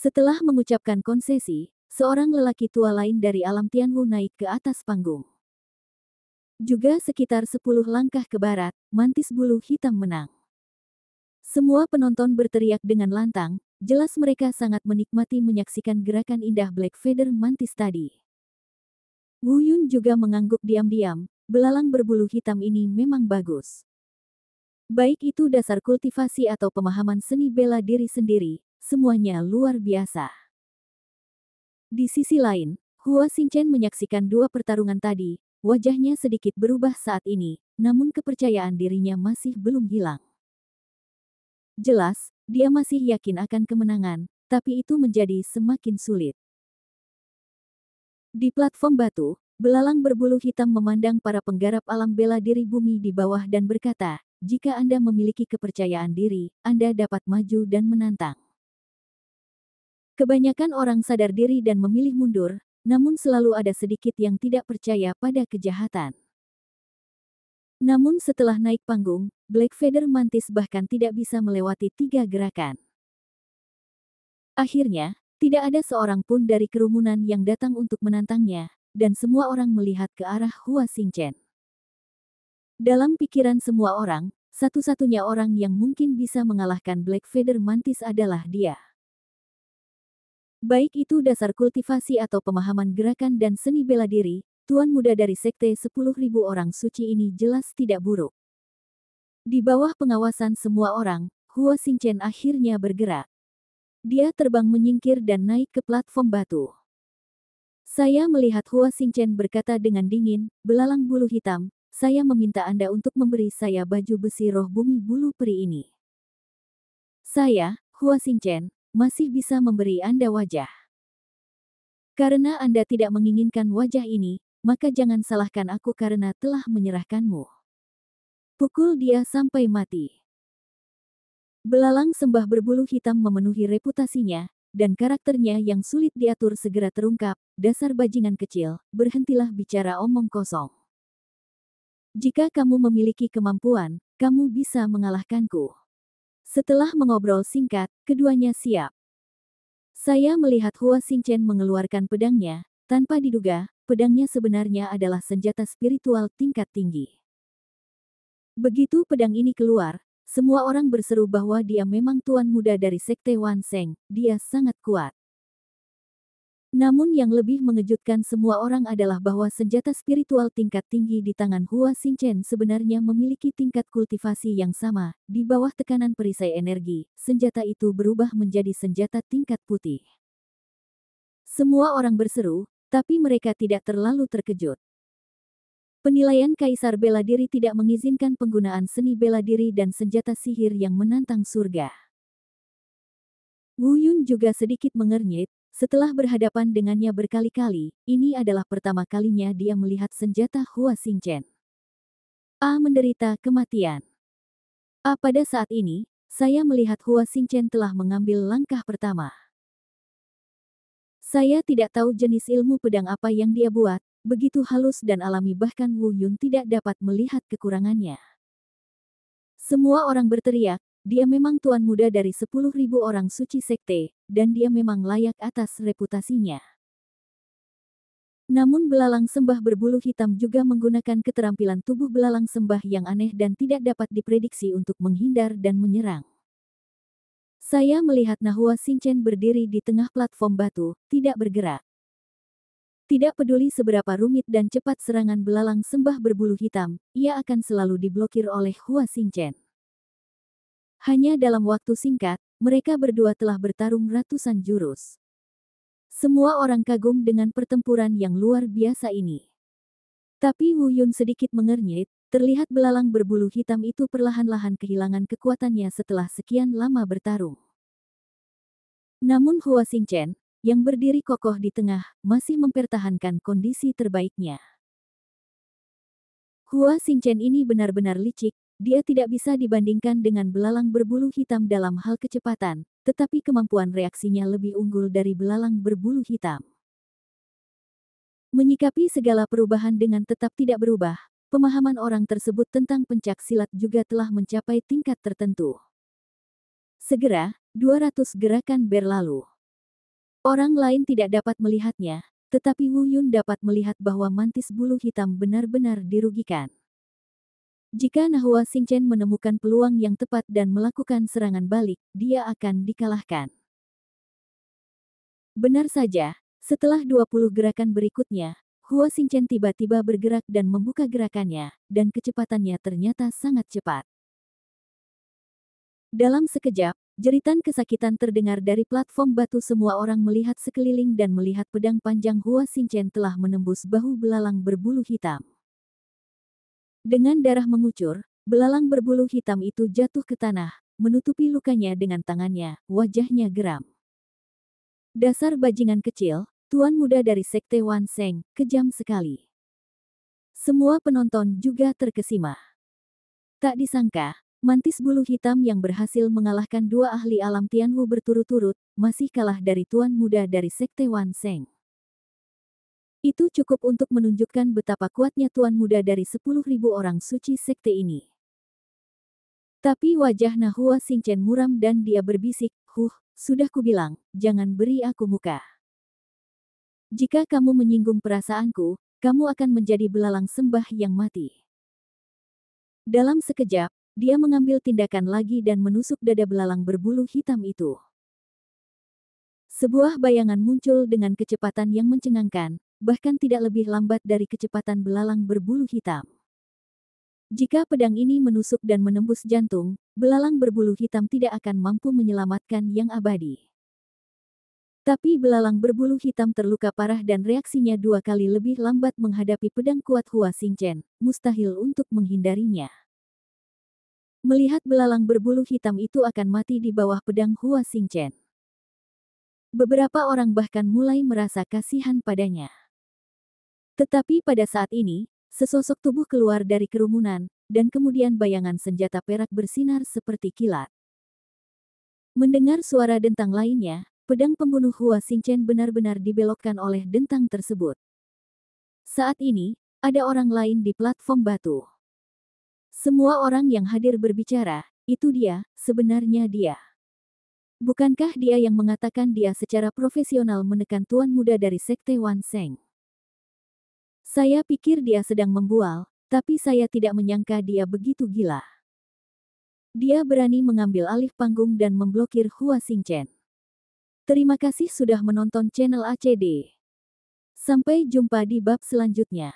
Setelah mengucapkan konsesi, seorang lelaki tua lain dari alam Tianwu naik ke atas panggung. Juga sekitar 10 langkah ke barat, mantis bulu hitam menang. Semua penonton berteriak dengan lantang, jelas mereka sangat menikmati menyaksikan gerakan indah Black Feather mantis tadi. Wu Yun juga mengangguk diam-diam, belalang berbulu hitam ini memang bagus. Baik itu dasar kultivasi atau pemahaman seni bela diri sendiri, semuanya luar biasa. Di sisi lain, Hua Xingchen menyaksikan dua pertarungan tadi, wajahnya sedikit berubah saat ini, namun kepercayaan dirinya masih belum hilang. Jelas, dia masih yakin akan kemenangan, tapi itu menjadi semakin sulit. Di platform batu, belalang berbulu hitam memandang para penggarap alam bela diri bumi di bawah dan berkata, jika Anda memiliki kepercayaan diri, Anda dapat maju dan menantang. Kebanyakan orang sadar diri dan memilih mundur, namun selalu ada sedikit yang tidak percaya pada kejahatan. Namun setelah naik panggung, Black Feather mantis bahkan tidak bisa melewati 3 gerakan. Akhirnya, tidak ada seorang pun dari kerumunan yang datang untuk menantangnya, dan semua orang melihat ke arah Hua Xingchen. Dalam pikiran semua orang, satu-satunya orang yang mungkin bisa mengalahkan Black Feather mantis adalah dia. Baik itu dasar kultivasi atau pemahaman gerakan dan seni bela diri, tuan muda dari sekte 10.000 orang suci ini jelas tidak buruk. Di bawah pengawasan semua orang, Hua Xingchen akhirnya bergerak. Dia terbang menyingkir dan naik ke platform batu. Saya melihat Hua Xingchen berkata dengan dingin, belalang bulu hitam, saya meminta Anda untuk memberi saya baju besi roh bumi bulu peri ini. Saya, Hua Xingchen, masih bisa memberi Anda wajah. Karena Anda tidak menginginkan wajah ini, maka jangan salahkan aku karena telah menyerahkanmu. Pukul dia sampai mati. Belalang sembah berbulu hitam memenuhi reputasinya, dan karakternya yang sulit diatur segera terungkap, dasar bajingan kecil, berhentilah bicara omong kosong. Jika kamu memiliki kemampuan, kamu bisa mengalahkanku. Setelah mengobrol singkat, keduanya siap. Saya melihat Hua Xingchen mengeluarkan pedangnya, tanpa diduga, pedangnya sebenarnya adalah senjata spiritual tingkat tinggi. Begitu pedang ini keluar, semua orang berseru bahwa dia memang tuan muda dari sekte Wan Sheng, dia sangat kuat. Namun yang lebih mengejutkan semua orang adalah bahwa senjata spiritual tingkat tinggi di tangan Hua Xingchen sebenarnya memiliki tingkat kultivasi yang sama, di bawah tekanan perisai energi, senjata itu berubah menjadi senjata tingkat putih. Semua orang berseru, tapi mereka tidak terlalu terkejut. Penilaian Kaisar Bela Diri tidak mengizinkan penggunaan seni bela diri dan senjata sihir yang menantang surga. Wu Yun juga sedikit mengernyit. Setelah berhadapan dengannya berkali-kali, ini adalah pertama kalinya dia melihat senjata Hua Xingchen. Menderita kematian. Pada saat ini, saya melihat Hua Xingchen telah mengambil langkah pertama. Saya tidak tahu jenis ilmu pedang apa yang dia buat, begitu halus dan alami bahkan Wu Yun tidak dapat melihat kekurangannya. Semua orang berteriak, dia memang tuan muda dari 10.000 orang suci sekte, dan dia memang layak atas reputasinya. Namun belalang sembah berbulu hitam juga menggunakan keterampilan tubuh belalang sembah yang aneh dan tidak dapat diprediksi untuk menghindar dan menyerang. Saya melihat Hua Xingchen berdiri di tengah platform batu, tidak bergerak. Tidak peduli seberapa rumit dan cepat serangan belalang sembah berbulu hitam, ia akan selalu diblokir oleh Hua Xingchen. Hanya dalam waktu singkat, mereka berdua telah bertarung ratusan jurus. Semua orang kagum dengan pertempuran yang luar biasa ini. Tapi Wu Yun sedikit mengernyit, terlihat belalang berbulu hitam itu perlahan-lahan kehilangan kekuatannya setelah sekian lama bertarung. Namun Hua Xingchen, yang berdiri kokoh di tengah, masih mempertahankan kondisi terbaiknya. Hua Xingchen ini benar-benar licik. Dia tidak bisa dibandingkan dengan belalang berbulu hitam dalam hal kecepatan, tetapi kemampuan reaksinya lebih unggul dari belalang berbulu hitam. Menyikapi segala perubahan dengan tetap tidak berubah, pemahaman orang tersebut tentang pencak silat juga telah mencapai tingkat tertentu. Segera, 200 gerakan berlalu. Orang lain tidak dapat melihatnya, tetapi Wu Yun dapat melihat bahwa mantis bulu hitam benar-benar dirugikan. Jika Nahua Xingchen menemukan peluang yang tepat dan melakukan serangan balik, dia akan dikalahkan. Benar saja, setelah 20 gerakan berikutnya, Hua Xingchen tiba-tiba bergerak dan membuka gerakannya, dan kecepatannya ternyata sangat cepat. Dalam sekejap, jeritan kesakitan terdengar dari platform batu. Semua orang melihat sekeliling dan melihat pedang panjang Hua Xingchen telah menembus bahu belalang berbulu hitam. Dengan darah mengucur, belalang berbulu hitam itu jatuh ke tanah, menutupi lukanya dengan tangannya, wajahnya geram. Dasar bajingan kecil, tuan muda dari Sekte Wan Sheng, kejam sekali. Semua penonton juga terkesima. Tak disangka, mantis bulu hitam yang berhasil mengalahkan dua ahli alam Tianwu berturut-turut, masih kalah dari tuan muda dari Sekte Wan Sheng. Itu cukup untuk menunjukkan betapa kuatnya tuan muda dari 10.000 orang suci sekte ini. Tapi wajah Nahua Xingchen muram dan dia berbisik, sudah kubilang, jangan beri aku muka. Jika kamu menyinggung perasaanku, kamu akan menjadi belalang sembah yang mati. Dalam sekejap, dia mengambil tindakan lagi dan menusuk dada belalang berbulu hitam itu. Sebuah bayangan muncul dengan kecepatan yang mencengangkan, bahkan tidak lebih lambat dari kecepatan belalang berbulu hitam. Jika pedang ini menusuk dan menembus jantung, belalang berbulu hitam tidak akan mampu menyelamatkan yang abadi. Tapi belalang berbulu hitam terluka parah dan reaksinya 2 kali lebih lambat menghadapi pedang kuat Hua Xingchen, mustahil untuk menghindarinya. Melihat belalang berbulu hitam itu akan mati di bawah pedang Hua Xingchen. Beberapa orang bahkan mulai merasa kasihan padanya. Tetapi pada saat ini, sesosok tubuh keluar dari kerumunan, dan kemudian bayangan senjata perak bersinar seperti kilat. Mendengar suara dentang lainnya, pedang pembunuh Hua Xingchen benar-benar dibelokkan oleh dentang tersebut. Saat ini, ada orang lain di platform batu. Semua orang yang hadir berbicara, itu dia, sebenarnya dia. Bukankah dia yang mengatakan dia secara profesional menekan tuan muda dari Sekte Wan Sheng? Saya pikir dia sedang membual, tapi saya tidak menyangka dia begitu gila. Dia berani mengambil alih panggung dan memblokir Hua Xingchen. Terima kasih sudah menonton channel ACD. Sampai jumpa di bab selanjutnya.